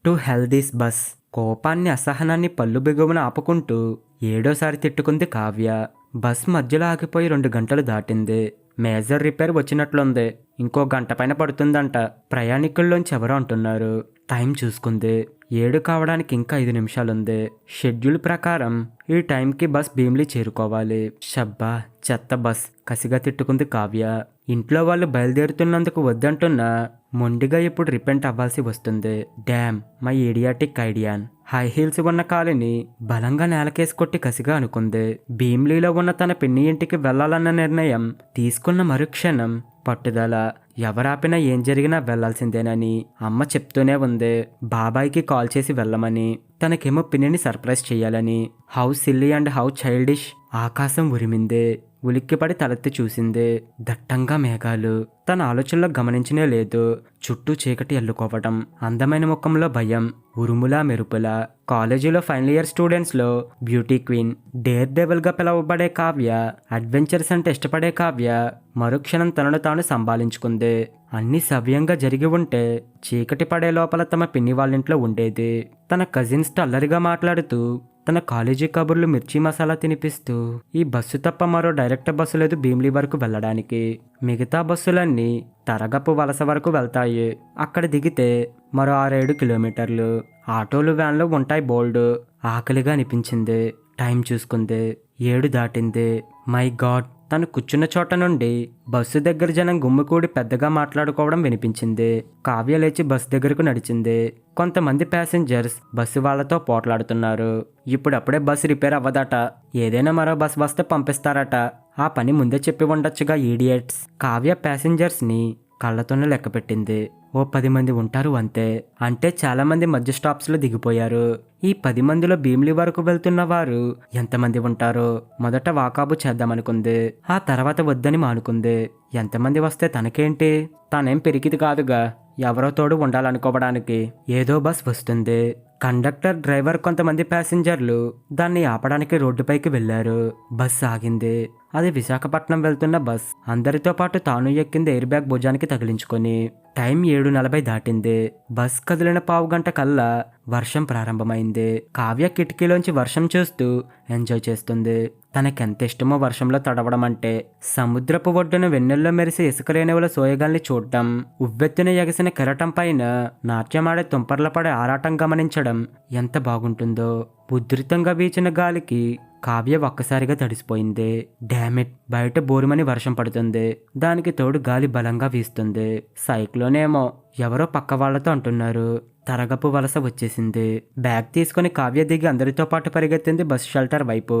To hell this bus. కోపాన్ని అసహనాన్ని పళ్ళు బిగువున ఆపుకుంటూ ఏడోసారి తిట్టుకుంది Kavya. Bus మధ్యలో ఆగిపోయి 2 గంటలు దాటింది. మేజర్ రిపేర్ వచ్చినట్లుంది. ఇంకో గంట పైన పడుతుందంట. ప్రయాణికుల్లోంచి ఎవరో అంటున్నారు. టైం చూసుకుంది. 7 కావడానికి ఇంకా 5 నిమిషాలుంది. షెడ్యూల్ ప్రకారం ఈ టైంకి బస్ భీమిలి చేరుకోవాలి. షబ్బా, చెత్త బస్ కసిగా తిట్టుకుంది కావ్య. ఇంట్లో వాళ్ళు బయలుదేరుతున్నందుకు వద్దంటున్నా మొండిగా ఇప్పుడు రిపెంట్ అవ్వాల్సి వస్తుంది. డ్యామ్, మై ఇడియాటిక్ ఐడియాన్. హై హీల్స్ ఉన్న కాలిని బలంగా నేలకేసి కొట్టి కసిగా అనుకుంది. భీమ్లీలో ఉన్న తన పిన్ని ఇంటికి వెళ్లాలన్న నిర్ణయం తీసుకున్న మరుక్షణం పట్టుదల. ఎవరాపినా ఏం జరిగినా వెళ్లాల్సిందేనని అమ్మ చెప్తూనే ఉంది. బాబాయ్కి కాల్ చేసి వెళ్ళమని, తనకేమో పిన్నిని సర్ప్రైజ్ చేయాలని. How silly and how childish. ఆకాశం ఉరిమింది. ఉలిక్కిపడి తలెత్తి చూసింది. దట్టంగా మేఘాలు. తన ఆలోచనలో గమనించనే లేదు. చుట్టూ చీకటి అల్లుకోవటం, అందమైన ముఖంలో భయం, ఉరుములా మెరుపులా. కాలేజీలో ఫైనల్ ఇయర్ స్టూడెంట్స్ లో బ్యూటీ క్వీన్, డేర్ డెవల్ గా పిలువబడే కావ్య, అడ్వెంచర్స్ అంటే ఇష్టపడే కావ్య మరుక్షణం తనను తాను సంభాళించుకుంది. అన్ని సవ్యంగా జరిగి ఉంటే చీకటి పడే లోపల తమ పిన్ని వాళ్ళింట్లో ఉండేది. తన కజిన్స్ తో అల్లరిగా మాట్లాడుతూ, తన కాలేజీ కబుర్లు మిర్చి మసాలా తినిపిస్తూ. ఈ బస్సు తప్ప మరో డైరెక్ట్ బస్సు లేదు భీమిలి వరకు వెళ్ళడానికి. మిగతా బస్సులన్నీ తరగపు వలస వరకు వెళ్తాయి. అక్కడ దిగితే మరో 6-7 కిలోమీటర్లు. ఆటోలు, వ్యాన్లు ఉంటాయి బోల్డ్. ఆకలిగా అనిపించింది. టైం చూసుకుంది. 7 దాటింది. My God. తను కూర్చున్న చోట నుండి బస్సు దగ్గర జనం గుమ్మికూడి పెద్దగా మాట్లాడుకోవడం వినిపించింది. కావ్య లేచి బస్సు దగ్గరకు నడిచింది. కొంతమంది ప్యాసింజర్స్ బస్సు వాళ్లతో పోట్లాడుతున్నారు. ఇప్పుడప్పుడే బస్సు రిపేర్ అవ్వదట. ఏదైనా మరో బస్ వస్తే పంపిస్తారట. ఆ పని ముందే చెప్పి ఉండొచ్చుగా ఈడియట్స్. కావ్య ప్యాసింజర్స్ ని కళ్ళతోనే లెక్క పెట్టింది. ఓ 10 మంది ఉంటారు అంతే. అంటే చాలా మంది మధ్య స్టాప్స్ లో దిగిపోయారు. ఈ 10 మందిలో భీమిలి వరకు వెళ్తున్న వారు ఎంతమంది ఉంటారో మొదట వాకాబు చేద్దామనుకుంది. ఆ తర్వాత వద్దని మానుకుంది. ఎంతమంది వస్తే తనకేంటి? తానేం పెరిగిది కాదుగా. ఎవరో తోడు ఉండాలనుకోవడానికి. ఏదో బస్ వస్తుంది. కండక్టర్, డ్రైవర్, కొంతమంది ప్యాసింజర్లు దాన్ని ఆపడానికి రోడ్డుపైకి వెళ్లారు. బస్ ఆగింది. అది విశాఖపట్నం వెళ్తున్న బస్. అందరితో పాటు తాను ఎక్కింది ఎయిర్ బ్యాగ్ భుజానికి తగిలించుకొని. టైం 7:40 దాటింది. బస్ కదిలిన పావుగంట కల్లా వర్షం ప్రారంభమైంది. కావ్య కిటికీలోంచి వర్షం చూస్తూ ఎంజాయ్ చేస్తుంది. తనకెంత ఇష్టమో వర్షంలో తడవడం అంటే. సముద్రపు ఒడ్డున వెన్నెల్లో మెరిసే ఇసుక రేణువుల సోయగాల్ని చూడటం, ఉవ్వెత్తున ఎగసిన కెరటం పైన నాట్యమాడే తుంపర్ల పడే ఆరాటం గమనించడం ఎంత బాగుంటుందో. ఉధృతంగా వీచిన గాలికి కావ్య ఒక్కసారిగా తడిసిపోయింది. డామిట్, బయట బోరుమని వర్షం పడుతుంది. దానికి తోడు గాలి బలంగా వీస్తుంది. సైక్లోనేమో ఎవరో పక్క వాళ్లతో అంటున్నారు. తరగపు వలస వచ్చేసింది. బ్యాగ్ తీసుకుని కావ్య దిగి అందరితో పాటు పరిగెత్తింది బస్ షెల్టర్ వైపు.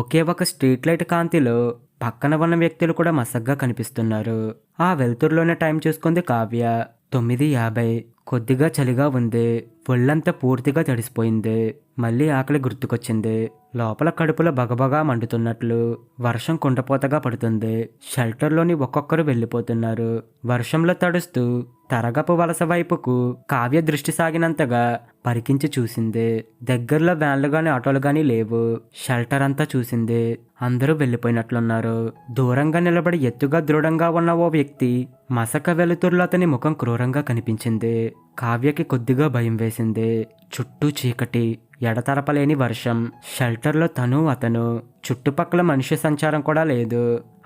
ఒకే ఒక స్ట్రీట్ లైట్ కాంతిలో పక్కన ఉన్న వ్యక్తులు కూడా మసగ్గా కనిపిస్తున్నారు. ఆ వెలుతురులోనే టైం చూసుకుంది కావ్య. 9:50. కొద్దిగా చలిగా ఉంది. ఒళ్ళంతా పూర్తిగా తడిసిపోయింది. మళ్ళీ ఆకలి గుర్తుకొచ్చింది. లోపల కడుపులో బగబగా మండుతున్నట్లు. వర్షం కుండపోతగా పడుతుంది. షెల్టర్లోని ఒక్కొక్కరు వెళ్ళిపోతున్నారు. వర్షంలో తడుస్తూ తరగపు వలస వైపుకు కావ్య దృష్టి సాగినంతగా పరికించి చూసింది. దగ్గరలో వ్యాన్లు గాని ఆటోలు గాని లేవు. షెల్టర్ అంతా చూసింది. అందరూ వెళ్ళిపోయినట్లున్నారు. దూరంగా నిలబడి ఎత్తుగా దృఢంగా ఉన్న ఓ వ్యక్తి మసక వెలుతురులో అతని ముఖం క్రూరంగా కనిపించింది. కావ్యకి కొద్దిగా భయం వేసింది. చుట్టూ చీకటి, ఎడతెరపలేని వర్షం. షెల్టర్లో తను, అతను. చుట్టుపక్కల మనిషి సంచారం కూడా లేదు.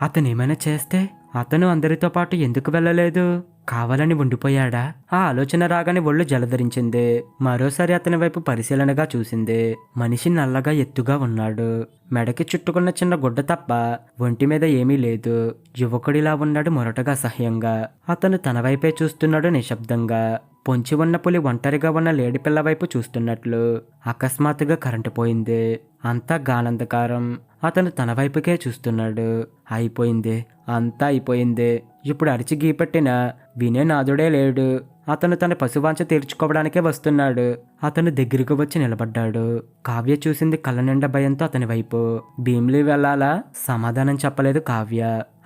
అతనేమైనా చేస్తే? అతను అందరితో పాటు ఎందుకు వెళ్ళలేదు? కావాలని ఉండిపోయాడా? ఆ ఆలోచన రాగానే ఒళ్ళు జలధరించింది. మరోసారి అతని వైపు పరిశీలనగా చూసింది. మనిషి నల్లగా ఎత్తుగా ఉన్నాడు. మెడకి చుట్టుకున్న చిన్న గుడ్డ తప్ప ఒంటి మీద ఏమీ లేదు. యువకుడిలా ఉన్నాడు మొరటగా, అసహ్యంగా. అతను తన వైపే చూస్తున్నాడు నిశ్శబ్దంగా. పొంచి ఉన్న పులి ఒంటరిగా ఉన్న లేడిపిల్ల వైపు చూస్తున్నట్లు. అకస్మాత్తుగా కరెంటు పోయింది. అంతా గానంధకారం. అతను తన వైపుకే చూస్తున్నాడు. అయిపోయింది, అంతా అయిపోయింది. ఇప్పుడు అరిచి గీపెట్టినా వినే నాదుడే లేడు. అతను తన పశువాంఛ తీర్చుకోవడానికే వస్తున్నాడు. అతను దగ్గరకు వచ్చి నిలబడ్డాడు. కావ్య చూసింది కళ్ళ నిండా భయంతో అతని వైపు. భీమిలి వెళ్ళాలా? సమాధానం చెప్పలేదు కావ్య.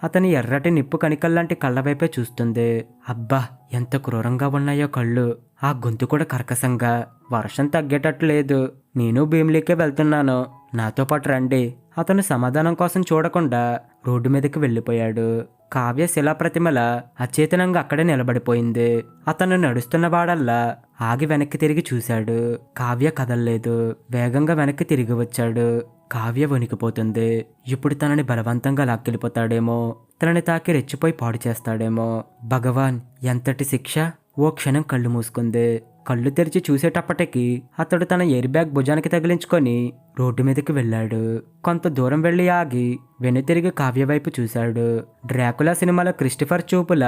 అతని ఎర్రటి నిప్పు కణికల్లాంటి కళ్ళ వైపే చూస్తుంది. అబ్బా, ఎంత క్రూరంగా ఉన్నాయో కళ్ళు. ఆ గొంతు కూడా కర్కశంగా. వర్షం తగ్గేటట్టు లేదు. నేను భీమిలికే వెళ్తున్నాను, నాతో పాటు రండి. అతను సమాధానం కోసం చూడకుండా రోడ్డు మీదకి వెళ్ళిపోయాడు. కావ్య శిలాప్రతిమల అచేతనంగా అక్కడే నిలబడిపోయింది. అతను నడుస్తున్న వాడల్లా ఆగి వెనక్కి తిరిగి చూశాడు. కావ్య కదల్లేదు. వేగంగా వెనక్కి తిరిగి వచ్చాడు. కావ్య వణికిపోతుంది. ఇప్పుడు తనని బలవంతంగా లాక్కెళ్ళిపోతాడేమో, తనని తాకి రెచ్చిపోయి పాడు చేస్తాడేమో. భగవాన్, ఎంతటి శిక్ష! ఓ క్షణం కళ్ళు మూసుకుంది. కళ్ళు తెరిచి చూసేటప్పటికి అతడు తన ఎయిర్ బ్యాగ్ భుజానికి తగిలించుకొని రోడ్డు మీదకి వెళ్ళాడు. కొంత దూరం వెళ్లి ఆగి వెనుతిరిగి కావ్య వైపు చూశాడు. డ్రాకులా సినిమాలో క్రిస్టఫర్ చూపుల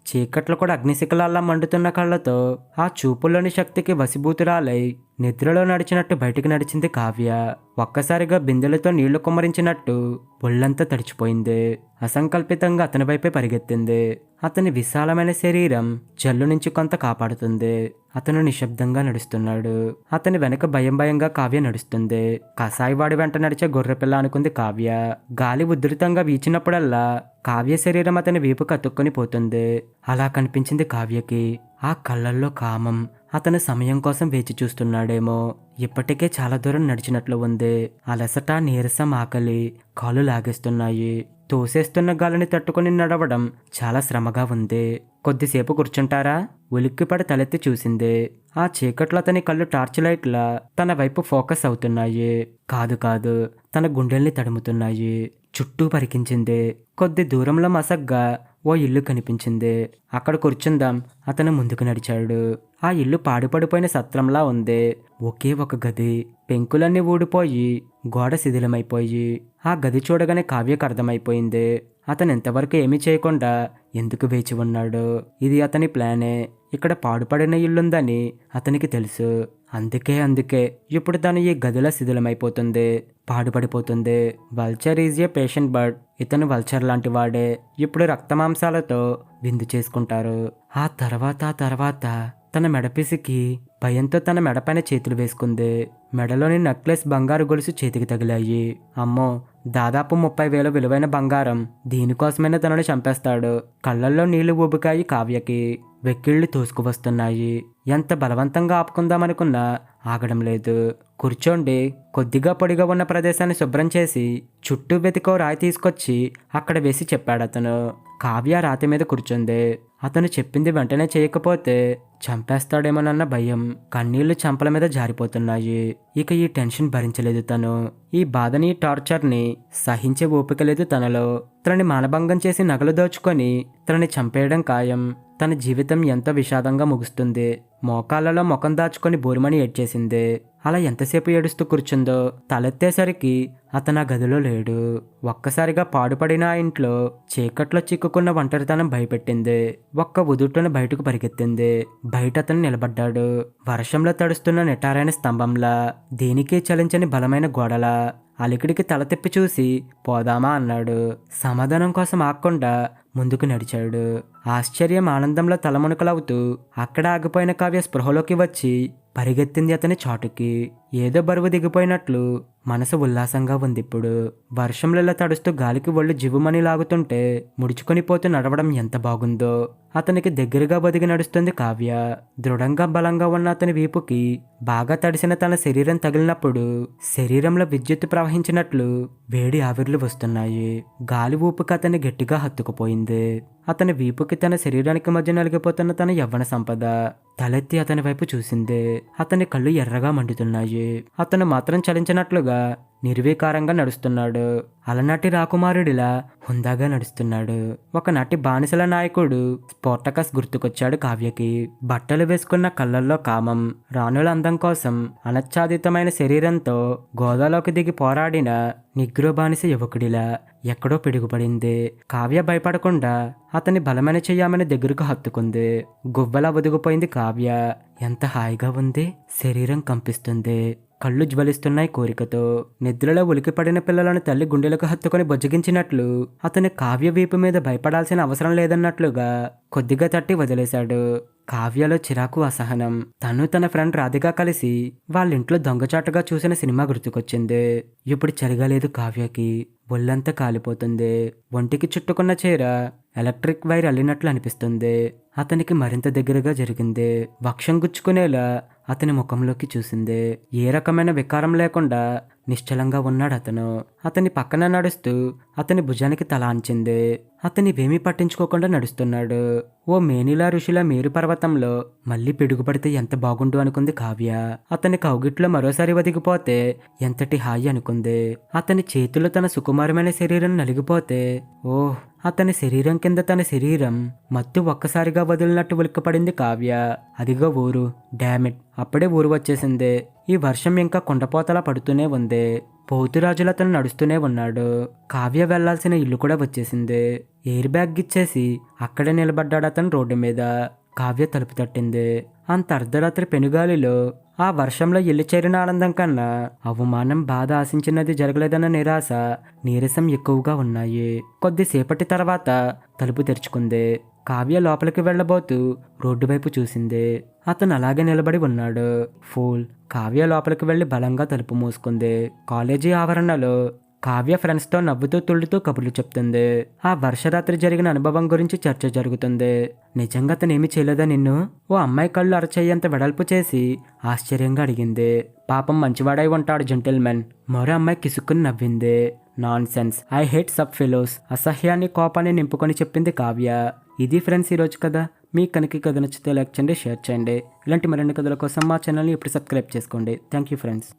చీకట్లు కూడా అగ్నిశిఖలాల్లా మండుతున్న కళ్ళతో ఆ చూపుల్లోని శక్తికి వశీభూతురాలై నిద్రలో నడిచినట్టు బయటికి నడిచింది కావ్య. ఒక్కసారిగా బిందెలతో నీళ్లు కుమ్మరించినట్టు ఒళ్ళంతా తడిచిపోయింది. అసంకల్పితంగా అతని వైపే పరిగెత్తింది. అతని విశాలమైన శరీరం జల్లు నుంచి కొంత కాపాడుతుంది. అతను నిశ్శబ్దంగా నడుస్తున్నాడు. అతని వెనక భయం భయంగా కావ్య నడుస్తుంది. కసాయివాడి వెంట నడిచే గొర్రెపిల్ల అనుకుంది కావ్య. గాలి ఉధృతంగా వీచినప్పుడల్లా కావ్య శరీరం అతని వీపు కతుక్కొని పోతుంది. అలా కనిపించింది కావ్యకి. ఆ కళ్ళల్లో కామం. అతను సమయం కోసం వేచి చూస్తున్నాడేమో. ఇప్పటికే చాలా దూరం నడిచినట్లు ఉంది. అలసట, నీరసం, ఆకలి కాళ్ళు లాగేస్తున్నాయి. తోసేస్తున్న గాలిని తట్టుకుని నడవడం చాలా శ్రమగా ఉంది. కొద్దిసేపు కూర్చుంటారా? ఉలిక్కిపడి తలెత్తి చూసింది. ఆ చీకట్లో అతని కళ్ళు టార్చ్ లైట్లా తన వైపు ఫోకస్ అవుతున్నాయి. కాదు కాదు, తన గుండెల్ని తడుముతున్నాయి. చుట్టూ పరికించింది. కొద్ది దూరంలో మసగ్గా ఓ ఇల్లు కనిపించింది. అక్కడ కూర్చుందాం. అతను ముందుకు నడిచాడు. ఆ ఇల్లు పాడుపడిపోయిన సత్రంలా ఉంది. ఒకే ఒక గది. పెంకులన్నీ ఊడిపోయి గోడ శిథిలమైపోయి. ఆ గది చూడగానే కావ్యకు అర్థమైపోయింది. అతను ఎంతవరకు ఏమీ చేయకుండా ఎందుకు వేచి ఉన్నాడు. ఇది అతని ప్లానే. ఇక్కడ పాడుపడిన ఇల్లుందని అతనికి తెలుసు. అందుకే ఇప్పుడు తను ఈ గదిలో శిథిలమైపోతుంది, పాడుపడిపోతుంది. Vulture is a patient bird. ఇతను వల్చర్ లాంటి వాడే. ఇప్పుడు రక్తమాంసాలతో విందు చేసుకుంటారు. ఆ తర్వాత తన మెడపిసికి భయంతో తన మెడపైన చేతులు వేసుకుంది. మెడలోని నెక్లెస్, బంగారు గొలుసు చేతికి తగిలాయి. అమ్మో, దాదాపు 30,000 విలువైన బంగారం. దీనికోసమైనా తనని చంపేస్తాడు. కళ్ళల్లో నీళ్లు ఊబికాయి కావ్యకి. వెక్కిళ్ళు తోసుకు వస్తున్నాయి. ఎంత బలవంతంగా ఆపుకుందామనుకున్నా ఆగడం లేదు. కూర్చోండి. కొద్దిగా పొడిగా ఉన్న ప్రదేశాన్ని శుభ్రం చేసి చుట్టూ వెతికో రాయి తీసుకొచ్చి అక్కడ వేసి చెప్పాడతను. కావ్య రాతి మీద కూర్చుంది. అతను చెప్పింది వెంటనే చేయకపోతే చంపేస్తాడేమోనన్న భయం. కన్నీళ్లు చెంపల మీద జారిపోతున్నాయి. ఇక ఈ టెన్షన్ భరించలేదు తను. ఈ బాధని, టార్చర్ని సహించే ఓపిక లేదు తనలో. తనని మానభంగం చేసి నగలు దోచుకొని తనని చంపేయడం ఖాయం. తన జీవితం ఎంతో విషాదంగా ముగుస్తుంది. మోకాళ్ళలో ముఖం దాచుకొని బోరుమని ఏడ్చేసింది. అలా ఎంతసేపు ఏడుస్తూ కూర్చుందో తలెత్తేసరికి అతను ఆ గదిలో లేడు. ఒక్కసారిగా పాడుపడిన ఆ ఇంట్లో చీకట్లో చిక్కుకున్న ఒంటరితనం భయపెట్టింది. ఒక్క ఉదుటున బయటకు పరిగెత్తింది. బయట అతను నిలబడ్డాడు. వర్షంలో తడుస్తున్న నిటారైన స్తంభంలా, దేనికి చలించని బలమైన గోడలా. అలికిడికి తల తిప్పి చూసి పోదామా అన్నాడు. సమాధానం కోసం ఆగకుండా ముందుకు నడిచాడు. ఆశ్చర్యం, ఆనందంలో తలమునకలవుతూ అక్కడ ఆగిపోయిన కావ్య స్పృహలోకి వచ్చి పరిగెత్తింది అతని చాటుకి. ఏదో బరువు దిగిపోయినట్లు మనసు ఉల్లాసంగా ఉంది. ఇప్పుడు వర్షంలో తడుస్తూ గాలికి ఒళ్ళు జివ్వుమని లాగుతుంటే ముడుచుకొని పోతూ నడవడం ఎంత బాగుందో. అతనికి దగ్గరగా బదిగి నడుస్తుంది కావ్య. దృఢంగా బలంగా ఉన్న అతని వీపుకి బాగా తడిసిన తన శరీరం తగిలినప్పుడు శరీరంలో విద్యుత్ ప్రవహించినట్లు వేడి ఆవిర్లు వస్తున్నాయి. గాలి ఊపుకి అతన్ని గట్టిగా హత్తుకుపోయింది. అతని వీపుకి తన శరీరానికి మధ్య నలిగిపోతున్న తన యవ్వన సంపద. తలెత్తి అతని వైపు చూసింది. అతని కళ్ళు ఎర్రగా మండుతున్నాయి. అతను మాత్రం చలించినట్లుగా నిర్వీకారంగా నడుస్తున్నాడు. అలనాటి రాకుమారుడిలా హుందాగా నడుస్తున్నాడు. ఒకనాటి బానిసల నాయకుడు స్పోర్టకస్ గుర్తుకొచ్చాడు కావ్యకి. బట్టలు వేసుకున్న కళ్ళల్లో కామం, రాణుల అందం కోసం అనచ్ఛాదితమైన శరీరంతో గోదాలోకి దిగి పోరాడిన నిగ్రో బానిస యువకుడిలా ఎక్కడో పిడుగుపడింది. కావ్య భయపడకుండా అతని బలమైన చెయ్యామని దగ్గరకు హత్తుకుంది. గువ్వలా ఒదిగిపోయింది కావ్య. ఎంత హాయిగా ఉంది. శరీరం కంపిస్తుంది. కళ్ళు జ్వలిస్తున్నాయి కోరికతో. నిద్రలో ఉలికిపడిన పిల్లలను తల్లి గుండెలకు హత్తుకొని బొజ్జగించినట్లు అతని కావ్య వీపు మీద భయపడాల్సిన అవసరం లేదన్నట్లుగా కొద్దిగా తట్టి వదిలేశాడు. కావ్యలో చిరాకు, అసహనం. తను తన ఫ్రెండ్ రాధిక కలిసి వాళ్ళింట్లో దొంగచాటుగా చూసిన సినిమా గుర్తుకొచ్చింది. ఇప్పుడు చలిగలేదు కావ్యకి. ఒళ్ళంతా కాలిపోతుంది. ఒంటికి చుట్టుకున్న చీర ఎలక్ట్రిక్ వైర్ అల్లినట్లు అనిపిస్తుంది. అతనికి మరింత దగ్గరగా జరిగింది. వక్షం గుచ్చుకునేలా అతని ముఖంలోకి చూసింది. ఏ రకమైన వికారం లేకుండా నిశ్చలంగా ఉన్నాడు అతను. అతని పక్కన నడుస్తూ అతని భుజానికి తల అంచింది. అతనివేమీ పట్టించుకోకుండా నడుస్తున్నాడు. ఓ మేనిలా ఋషిలా మేరు పర్వతంలో మళ్ళీ పిడుగుపడితే ఎంత బాగుండు అనుకుంది కావ్య. అతని కౌగిట్లో మరోసారి ఒదిగిపోతే ఎంతటి హాయి అనుకుంది. అతని చేతులు తన సుకుమారమైన శరీరం నలిగిపోతే ఓహ్, అతని శరీరం కింద తన శరీరం మత్తు ఒక్కసారిగా వదిలినట్టు ఉలిక్కపడింది కావ్య. అదిగో ఊరు. డామిట్, అప్పుడే ఊరు వచ్చేసింది. ఈ వర్షం ఇంకా కుండపోతలా పడుతూనే ఉంది. పోతురాజులు అతను నడుస్తూనే ఉన్నాడు. కావ్య వెళ్లాల్సిన ఇల్లు కూడా వచ్చేసింది. ఎయిర్ బ్యాగ్ ఇచ్చేసి అక్కడే నిలబడ్డాడు అతను రోడ్డు మీద. కావ్య తలుపు తట్టింది. అంత అర్ధరాత్రి పెనుగాలిలో ఆ వర్షంలో ఇల్లు చేరిన ఆనందం కన్నా అవమానం, బాధ ఆశించినది జరగలేదన్న నిరాశ, నీరసం ఎక్కువగా ఉన్నాయి. కొద్దిసేపటి తర్వాత తలుపు తెరుచుకుంది. కావ్య లోపలికి వెళ్లబోతూ రోడ్డు వైపు చూసింది. అతను అలాగే నిలబడి ఉన్నాడు. ఫూల్. కావ్య లోపలికి వెళ్లి బలంగా తలుపు మూసుకుంది. కాలేజీ ఆవరణలో కావ్య ఫ్రెండ్స్తో నవ్వుతూ తుళ్ళుతూ కబుర్లు చెప్తుంది. ఆ వర్షరాత్రి జరిగిన అనుభవం గురించి చర్చ జరుగుతుంది. నిజంగా అతనేమి చేయలేదా నిన్ను? ఓ అమ్మాయి కళ్ళు అరచేయంత వెడల్పు చేసి ఆశ్చర్యంగా అడిగింది. పాపం మంచివాడై ఉంటాడు జెంటిల్మెన్. మరో అమ్మాయి కిసుక్కుని నవ్వింది. Nonsense, I hate sub fellows. అసహ్యాన్ని, కోపాన్ని నింపుకొని చెప్పింది కావ్య. ఇది ఫ్రెండ్స్ ఈరోజు కథ. మీకు కనుక కథ నచ్చితే లైక్ చేయండి, షేర్ చేయండి. ఇలాంటి మరిన్ని కథల కోసం మా ఛానల్ని ఇప్పుడు సబ్స్క్రైబ్ చేసుకోండి. Thank you friends.